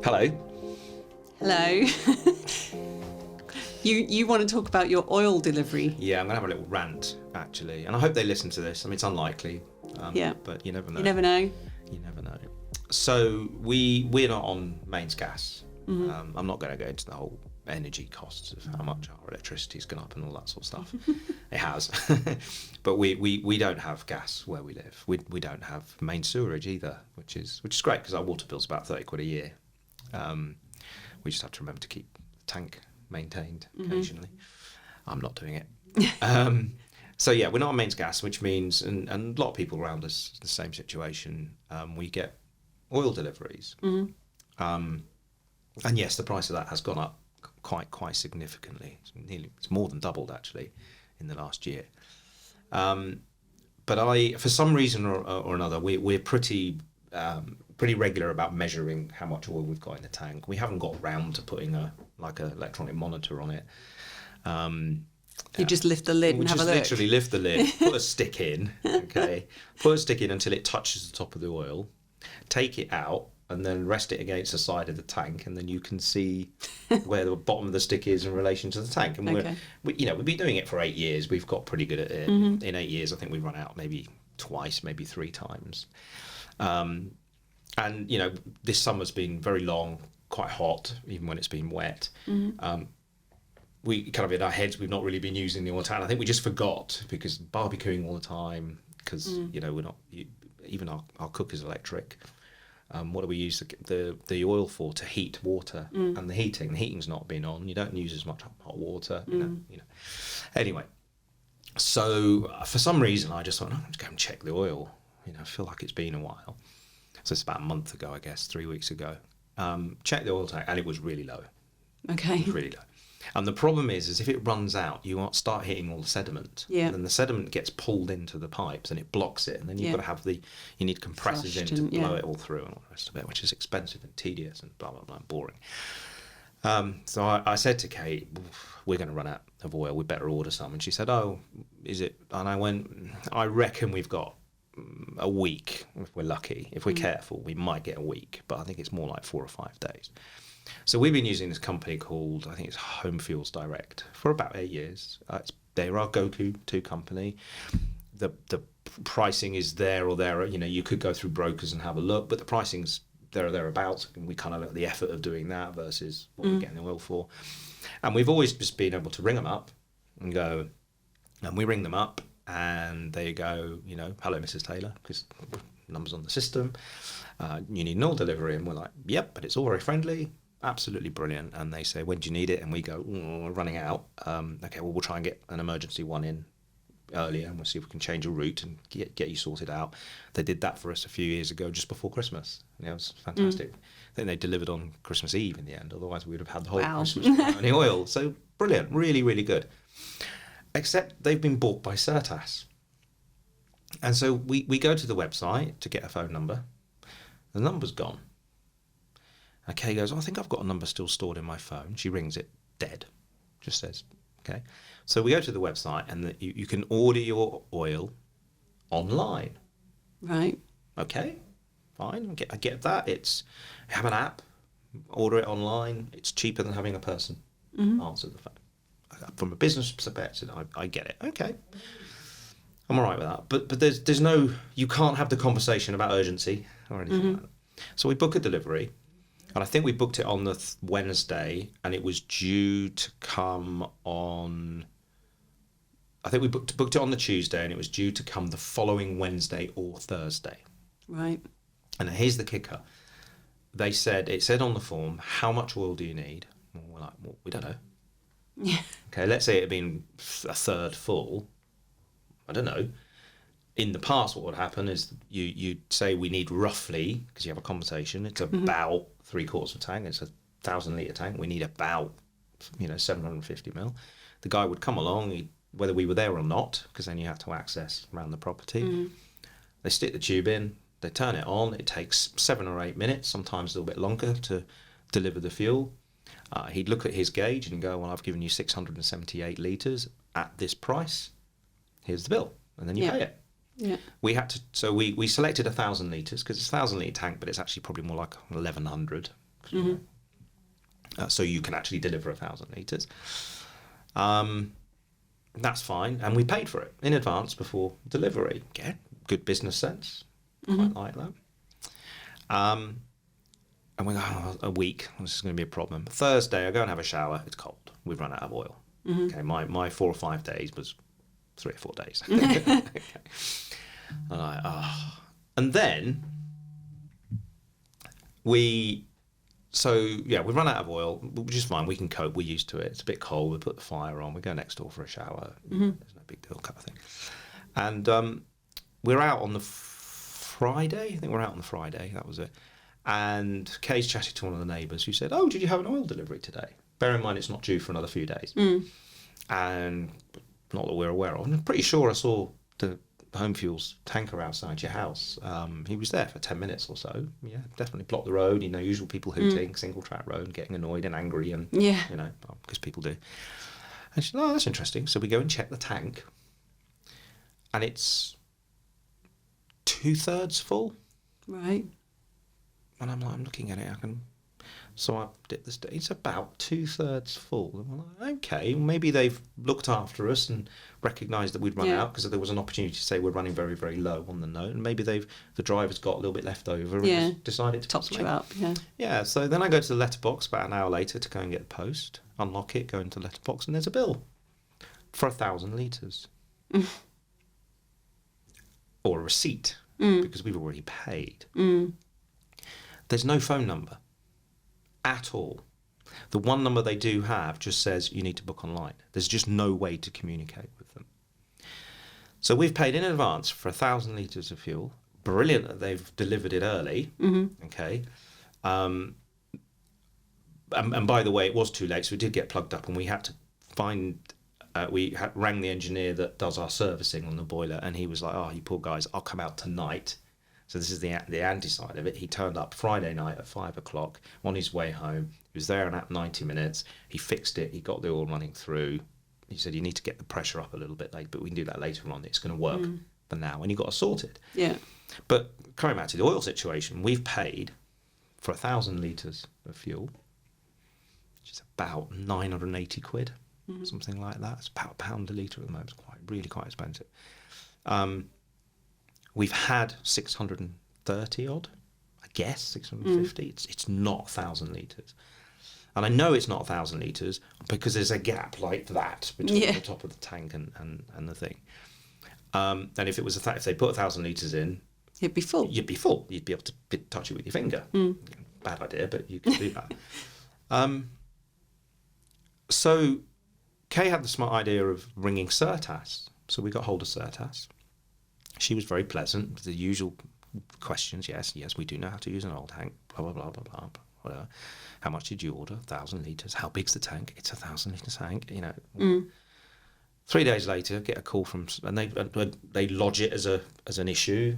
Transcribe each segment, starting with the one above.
Hello. Hello. You want to talk about your oil delivery? Yeah, I'm going to have a little rant, actually. And I hope they listen to this. I mean, it's unlikely. Yeah. But you never know. You never know. You never know. So we're not on mains gas. Mm-hmm. I'm not going to go into the whole energy costs of how much our electricity's gone up and all that sort of stuff. It has. But we don't have gas where we live. We don't have main sewerage either, which is great because our water bill's about 30 quid a year. We just have to remember to keep the tank maintained occasionally. I'm not doing it. So yeah, we're not on mains gas, which means, and a lot of people around us the same situation. We get oil deliveries, and yes, the price of that has gone up quite significantly. It's more than doubled actually in the last year. But for some reason or another, we're pretty regular about measuring how much oil we've got in the tank. We haven't got round to putting a electronic monitor on it. You just lift the lid and have a look. We just literally lift the lid, put a stick in, okay, put a stick in until it touches the top of the oil, take it out, and then rest it against the side of the tank, and then you can see where the bottom of the stick is in relation to the tank. And we've been doing it for 8 years. We've got pretty good at it. In 8 years, I think we've run out maybe twice, maybe 3 times. And this summer's been very long, quite hot, even when it's been wet. We kind of in our heads, we've not really been using the oil tank. I think we just forgot because barbecuing all the time. Because we're not even our cooker's electric. What do we use the oil for? To heat water and the heating. The heating's not been on. You don't use as much hot water. You know. Anyway, so for some reason, I just thought, I'm going to go and check the oil. I feel like it's been a while. So it's about a month ago, I guess, 3 weeks ago. Checked the oil tank, and it was really low. Okay. It was really low. And the problem is if it runs out, you start hitting all the sediment. Yeah. And then the sediment gets pulled into the pipes and it blocks it. And then you've got to have you need compressors in to blow it all through and all the rest of it, which is expensive and tedious and blah, blah, blah, and boring. So I said to Kate, we're going to run out of oil. We better order some. And she said, oh, is it? And I went, I reckon we've got a week if we're lucky. If we're careful, we might get a week. But I think it's more like 4 or 5 days. So we've been using this company called, I think it's Home Fuels Direct, for about 8 years. They're our go-to company. The pricing is there or there. You could go through brokers and have a look, but the pricing's there or thereabouts. And we kind of look at the effort of doing that versus what we're getting the oil for. And we've always just been able to ring them up and go, and we ring them up and they go, hello, Mrs. Taylor, because numbers on the system. You need an oil delivery. And we're like, yep, but it's all very friendly. Absolutely brilliant. And they say, when do you need it? And we go, we're running out. Okay, well, we'll try and get an emergency one in earlier and we'll see if we can change a route and get you sorted out. They did that for us a few years ago, just before Christmas. It was fantastic. I think they delivered on Christmas Eve in the end. Otherwise, we would have had the whole Christmas without any oil. So brilliant. Really, really good. Except they've been bought by Certas. And so we go to the website to get a phone number. The number's gone. And Kay goes, I think I've got a number still stored in my phone. She rings it, dead. Just says, okay. So we go to the website and you can order your oil online. Right. Okay, fine. I get that. Have an app, order it online. It's cheaper than having a person answer the phone. From a business perspective, I get it. Okay. I'm all right with that. But there's no, you can't have the conversation about urgency or anything like that. So we book a delivery. And I think we booked it on the Wednesday, and it was due to come on. I think we booked it on the Tuesday, and it was due to come the following Wednesday or Thursday. Right. And here's the kicker: it said on the form, how much oil do you need? And we're like, well, we don't know. Yeah. Okay, let's say it had been a third full. I don't know. In the past, what would happen is you'd say we need roughly, because you have a conversation, it's about 3/4 of a tank. It's a 1,000-litre tank. We need about 750 mil. The guy would come along, whether we were there or not, because then you have to access around the property. They stick the tube in, they turn it on. It takes 7 or 8 minutes, sometimes a little bit longer, to deliver the fuel. He'd look at his gauge and go, well, I've given you 678 litres at this price. Here's the bill. And then you pay it. Yeah. We had to, so we selected 1,000 litres because it's a 1,000 litre tank, but it's actually probably more like 1,100 So you can actually deliver 1,000 litres. That's fine, and we paid for it in advance before delivery. Yeah, good business sense. Quite like that. And we go, a week, this is going to be a problem. Thursday, I go and have a shower. It's cold. We've run out of oil. Okay, my 4 or 5 days was 3 or 4 days. Okay. And then we run out of oil, which is fine. We can cope. We're used to it. It's a bit cold. We put the fire on. We go next door for a shower. There's no big deal, kind of thing. And we're out on the Friday. I think we're out on the Friday. That was it. And Kay's chatting to one of the neighbours who said, "Oh, did you have an oil delivery today?" Bear in mind, it's not due for another few days. And not that we're aware of. I'm pretty sure I saw the Home Fuels tanker outside your house. He was there for 10 minutes or so. Yeah, definitely blocked the road. Usual people hooting, single track road, getting annoyed and angry, and because people do. And she said, "Oh, that's interesting." So we go and check the tank, and it's 2/3 full. Right. And I'm looking at it. So I did this. It's about 2/3 full. And I'm like, okay, maybe they've looked after us and recognised that we'd run out, because there was an opportunity to say we're running very, very low on the note, and maybe the driver's got a little bit left over and just decided to top you up. Yeah. So then I go to the letterbox about an hour later to go and get the post, unlock it, go into the letterbox, and there's a bill for 1,000 litres, or a receipt, because we've already paid. There's no phone number at all. The one number they do have just says you need to book online. There's just no way to communicate with them. So we've paid in advance for 1,000 litres of fuel. Brilliant that they've delivered it early. Okay. And by the way, it was too late, so we did get plugged up, and we had to find... rang the engineer that does our servicing on the boiler, and he was like, "Oh, you poor guys, I'll come out tonight." So this is the anti side of it. He turned up Friday night at 5 o'clock on his way home. He was there in about 90 minutes. He fixed it. He got the oil running through. He said, "You need to get the pressure up a little bit late, but we can do that later on. It's going to work for now." And he got us sorted. Yeah. But coming back to the oil situation, we've paid for 1,000 litres of fuel, which is about 980 quid, something like that. It's about £1 a litre at the moment. It's really quite expensive. We've had 630 odd, I guess, 650. It's not 1,000 litres. And I know it's not 1,000 litres because there's a gap like that between the top of the tank and the thing. And if it was if they put 1,000 litres in, you'd be full. You'd be full. You'd be able to touch it with your finger. Bad idea, but you could do that. So Kay had the smart idea of ringing Certas. So we got hold of Certas. She was very pleasant with the usual questions. Yes, we do know how to use an oil tank. Blah, blah, blah, blah, blah, blah. How much did you order? 1,000 litres. How big's the tank? It's 1,000 litre tank. 3 days later, get a call from, and they lodge it as an issue.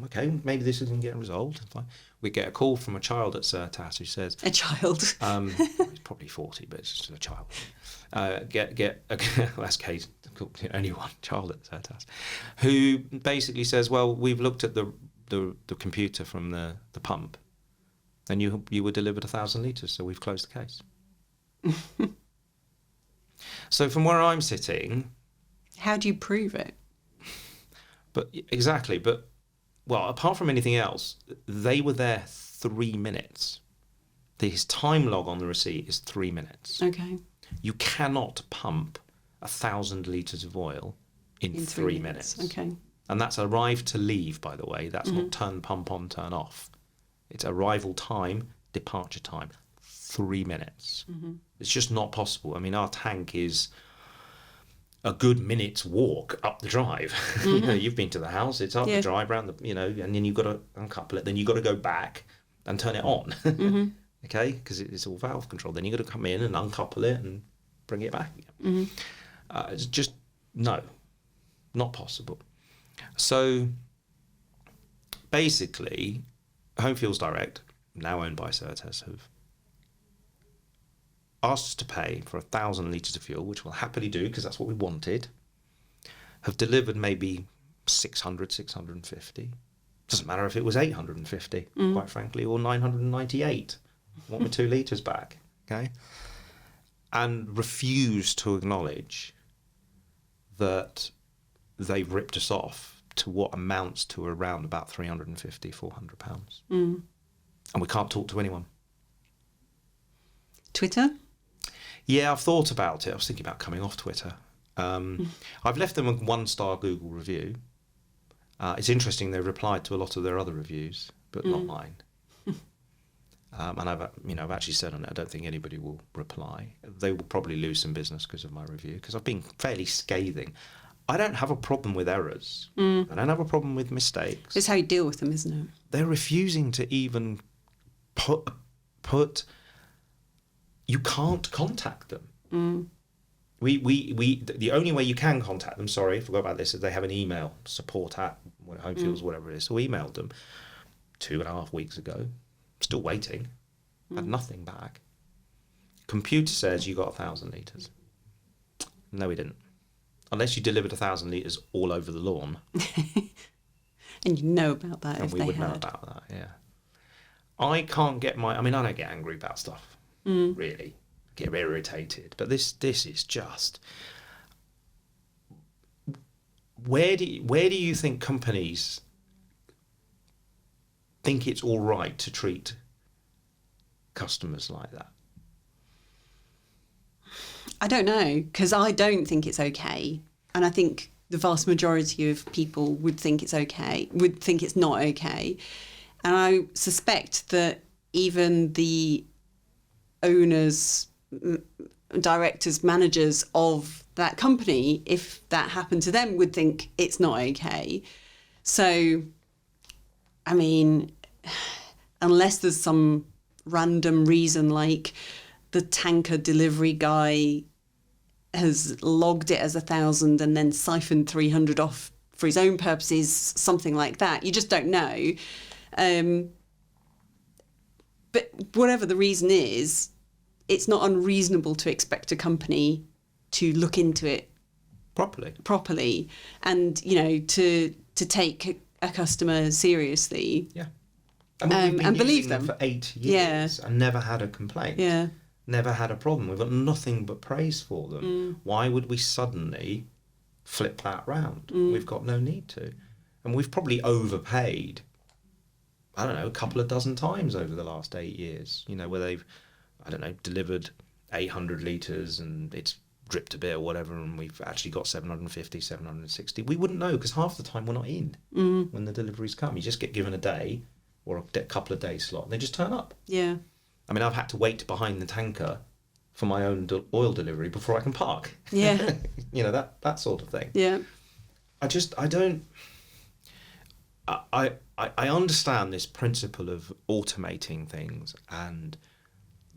Okay, maybe this isn't getting resolved. Fine. We get a call from a child at Certas who says, a child. He's probably 40, but it's just a child. That's Kate, only one child at Certas, who basically says, "Well, we've looked at the computer from the pump, and you were delivered 1,000 litres, so we've closed the case." So from where I'm sitting, how do you prove it? But apart from anything else, they were there 3 minutes. His time log on the receipt is 3 minutes. Okay. You cannot pump 1,000 litres of oil in 3 minutes. Okay. And that's arrive to leave, by the way. That's not turn pump on, turn off. It's arrival time, departure time. 3 minutes. It's just not possible. I mean, our tank is a good minute's walk up the drive. You've been to the house. It's up the drive round the, and then you've got to uncouple it. Then you've got to go back and turn it on. Okay, because it's all valve control. Then you've got to come in and uncouple it and bring it back again. It's just not possible. So basically, Home Fuels Direct, now owned by Certas, have asked us to pay for 1,000 litres of fuel, which we'll happily do because that's what we wanted. Have delivered maybe 600, 650. Doesn't matter if it was 850, quite frankly, or 998. I want my 2 litres back, okay? And refuse to acknowledge that they've ripped us off to what amounts to around about £350, £400. And we can't talk to anyone. Twitter? Yeah, I've thought about it. I was thinking about coming off Twitter. I've left them a 1-star Google review. It's interesting, they've replied to a lot of their other reviews, but not mine. And I've actually said on it, I don't think anybody will reply. They will probably lose some business because of my review, because I've been fairly scathing. I don't have a problem with errors. I don't have a problem with mistakes. It's how you deal with them, isn't it? They're refusing to even put. You can't contact them. The only way you can contact them, sorry, I forgot about this, is they have an email, support@homefields, whatever it is. So we emailed them 2.5 weeks ago. Still waiting. Had nothing back. Computer says you got 1,000 litres. No, we didn't. Unless you delivered 1,000 litres all over the lawn. And you know about that, and if we they would had. know about that, yeah. I can't get I don't get angry about stuff, really. I get irritated. But this is just... Where do you think companies think it's all right to treat customers like that? I don't know, because I don't think it's okay. And I think the vast majority of people would think it's okay, would think it's not okay. And I suspect that even the owners, directors, managers of that company, if that happened to them, would think it's not okay. So, I mean, unless there's some random reason like the tanker delivery guy has logged it as 1,000 and then siphoned 300 off for his own purposes, something like that. You just don't know. But whatever the reason is, it's not unreasonable to expect a company to look into it properly and, to take a customer seriously. Yeah. We've been believe using them for 8 years and never had a complaint. Yeah. Never had a problem. We've got nothing but praise for them. Why would we suddenly flip that round? We've got no need to. And we've probably overpaid, I don't know, a couple of dozen times over the last 8 years, where they've, delivered 800 litres and it's dripped a bit or whatever, and we've actually got 750, 760. We wouldn't know, because half the time we're not in when the deliveries come. You just get given a day or a couple of days slot and they just turn up. Yeah. I mean, I've had to wait behind the tanker for my own oil delivery before I can park. Yeah. that sort of thing. Yeah. I understand this principle of automating things and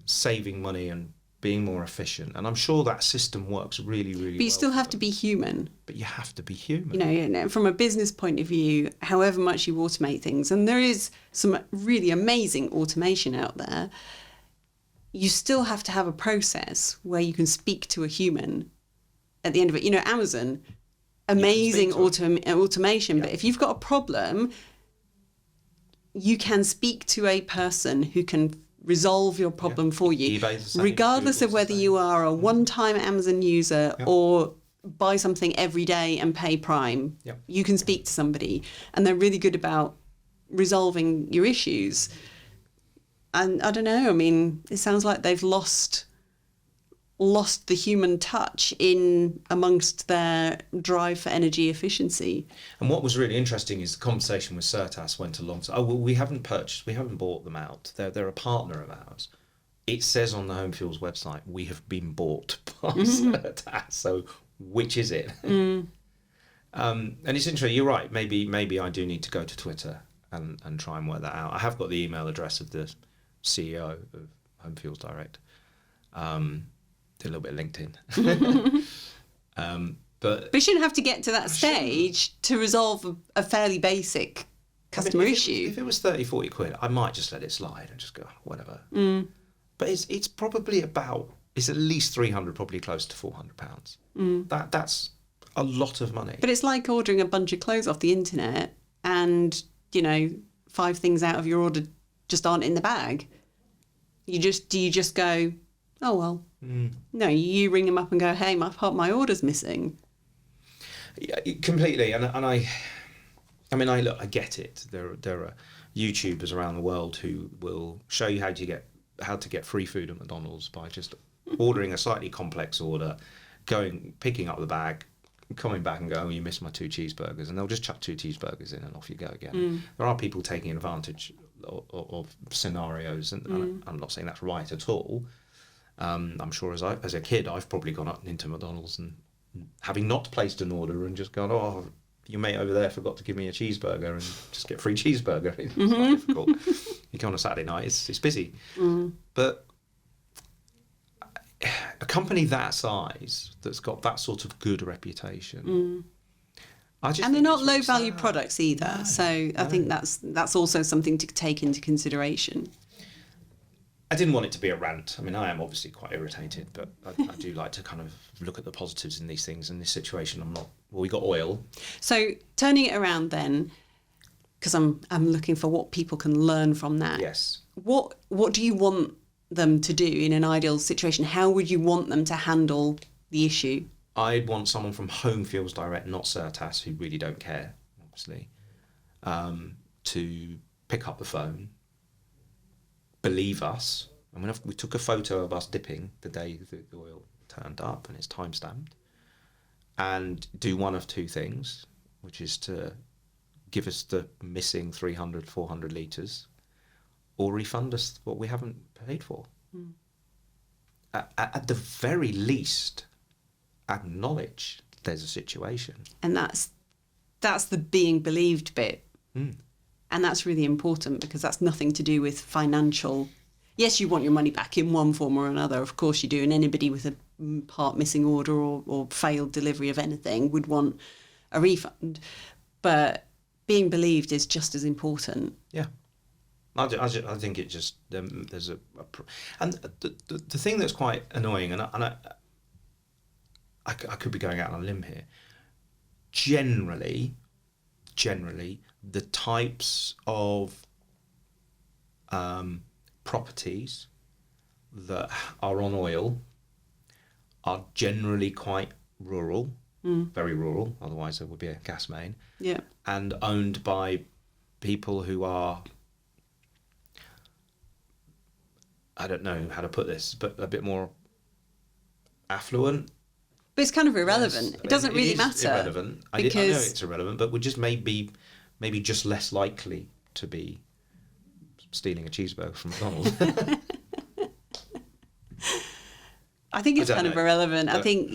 saving money and being more efficient. And I'm sure that system works really, really well. But you still have to be human. But you have to be human. From a business point of view, however much you automate things, and there is some really amazing automation out there, you still have to have a process where you can speak to a human at the end of it. Amazon, amazing automation, but if you've got a problem, you can speak to a person who can resolve your problem for you, regardless of whether you are a one-time Amazon user or buy something every day and pay Prime. You can speak to somebody, and they're really good about resolving your issues. And I don't know, I mean, it sounds like they've lost the human touch in amongst their drive for energy efficiency. And what was really interesting is the conversation with Certas went along. So, we haven't bought them out. They're a partner of ours. It says on the Home Fuels website, we have been bought by Certas. So which is it? And it's interesting. You're right. Maybe I do need to go to Twitter and try and work that out. I have got the email address of the CEO of Home Fuels Direct. A little bit of LinkedIn. But you shouldn't have to get to that stage to resolve a fairly basic customer issue. If it was 30, 40 quid, I might just let it slide and just go, whatever. But it's probably it's at least 300, probably close to £400. That's a lot of money. But it's like ordering a bunch of clothes off the internet and, 5 things out of your order just aren't in the bag. Do you just go, oh well? No, you ring them up and go, hey, my order's missing. Yeah, completely. And I mean, I get it. There are YouTubers around the world who will show you how to get free food at McDonald's by just ordering a slightly complex order, picking up the bag, coming back and going, oh, you missed my 2 cheeseburgers, and they'll just chuck 2 cheeseburgers in and off you go again. There are people taking advantage of scenarios, and I'm not saying that's right at all. I'm sure as a kid, I've probably gone up into McDonald's and having not placed an order and just gone, oh, your mate over there forgot to give me a cheeseburger, and just get free cheeseburger. It's not difficult. You go on a Saturday night, it's busy. But a company that size, that's got that sort of good reputation, and they're not low value products either. No, so I think that's also something to take into consideration. I didn't want it to be a rant. I mean, I am obviously quite irritated, but I do like to kind of look at the positives in these things. In this situation, we got oil. So turning it around then, because I'm looking for what people can learn from that. Yes. What do you want them to do in an ideal situation? How would you want them to handle the issue? I'd want someone from Home Fuels Direct, not Certas, who really don't care, obviously, to pick up the phone, believe us. I mean, we took a photo of us dipping the day the oil turned up, and it's time-stamped, and do one of 2 things, which is to give us the missing 300, 400 litres, or refund us what we haven't paid for. At the very least, acknowledge there's a situation. And that's the being believed bit. And that's really important, because that's nothing to do with financial. Yes, you want your money back in one form or another. Of course you do. And anybody with a part missing order or failed delivery of anything would want a refund. But being believed is just as important. Yeah. I think it just, there's and the thing that's quite annoying, and I could be going out on a limb here, generally, the types of properties that are on oil are generally quite rural, very rural, otherwise there would be a gas main, and owned by people who are, I don't know how to put this, but a bit more affluent. But it's kind of irrelevant. Yes. It doesn't really matter. Irrelevant. I know it's irrelevant, but we're just maybe just less likely to be stealing a cheeseburger from McDonald's. I think it's kind of irrelevant. I think,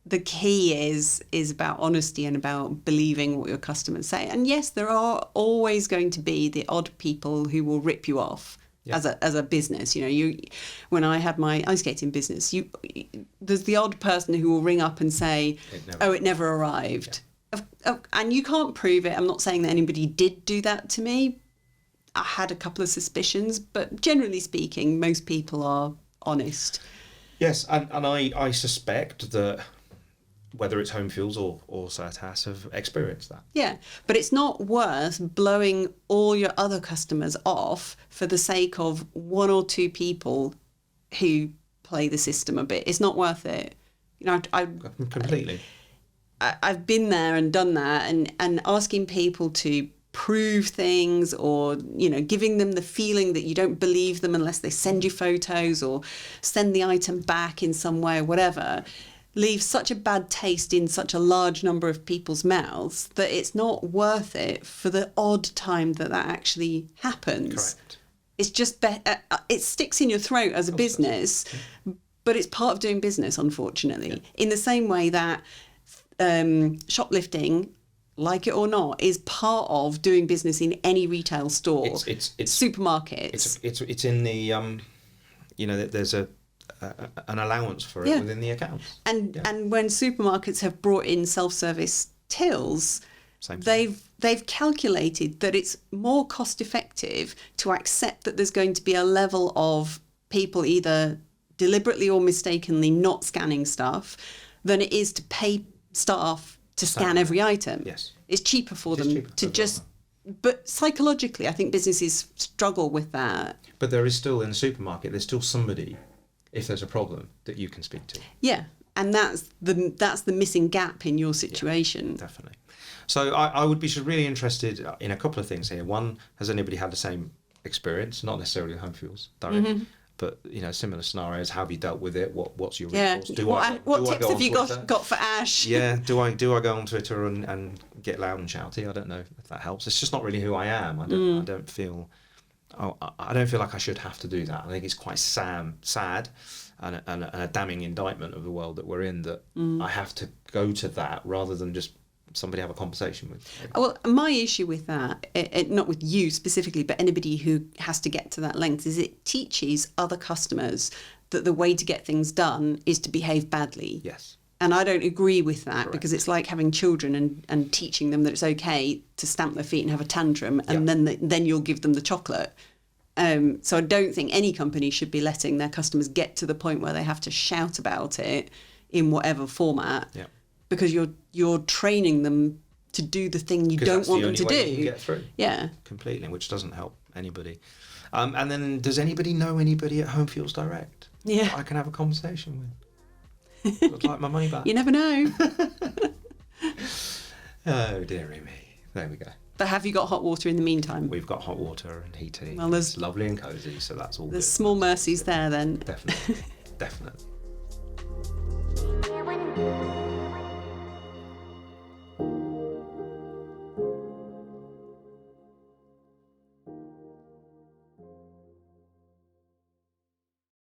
the key is about honesty and about believing what your customers say. And yes, there are always going to be the odd people who will rip you off. Yeah. As a business, when I had my ice skating business, there's the odd person who will ring up and say, it never arrived. Yeah. And you can't prove it. I'm not saying that anybody did do that to me. I had a couple of suspicions, but generally speaking, most people are honest. Yes, and I suspect that whether it's Home Fuels or Certas have experienced that. Yeah, but it's not worth blowing all your other customers off for the sake of 1 or 2 people who play the system a bit. It's not worth it. Completely. I've been there and done that, and asking people to prove things, or giving them the feeling that you don't believe them unless they send you photos or send the item back in some way or whatever, leaves such a bad taste in such a large number of people's mouths that it's not worth it for the odd time that actually happens. Correct. It's just it sticks in your throat as a business, but it's part of doing business, unfortunately. Yeah. In the same way that shoplifting, like it or not, is part of doing business in any retail store. It's supermarkets. It's in the there's an allowance for it within the accounts. And when supermarkets have brought in self-service tills, they've calculated that it's more cost effective to accept that there's going to be a level of people either deliberately or mistakenly not scanning stuff than it is to pay staff to scan every item. Yes. It's cheaper for them to just But psychologically, I think businesses struggle with that. But there is still, in the supermarket, there's still somebody, if there's a problem, that you can speak to. Yeah, and that's the missing gap in your situation. Yeah, definitely. So I would be really interested in a couple of things here. One, has anybody had the same experience? Not necessarily Home Fuels direct, but similar scenarios. How have you dealt with it? What's your recourse? What tips have you got for Ash? Yeah, do I go on Twitter and get loud and shouty? I don't know if that helps. It's just not really who I am. I don't feel like I should have to do that. I think it's quite sad and a damning indictment of the world that we're in, that I have to go to that rather than just somebody have a conversation with. Well, my issue with that, not with you specifically, but anybody who has to get to that length, is it teaches other customers that the way to get things done is to behave badly. Yes. And I don't agree with that. Correct. Because it's like having children and teaching them that it's okay to stamp their feet and have a tantrum, and then you'll give them the chocolate. So I don't think any company should be letting their customers get to the point where they have to shout about it in whatever format. Yeah. Because you're training them to do the thing you don't want them to do. You can get through. Yeah. Completely, which doesn't help anybody. And then, does anybody know anybody at Home Fuels Direct? Yeah. That I can have a conversation with. I'd like my money back. You never know. Oh, dearie me. There we go. But have you got hot water in the meantime? We've got hot water and heating. Well, it's lovely and cosy, so that's all. There's small mercies there then. Definitely. Definitely.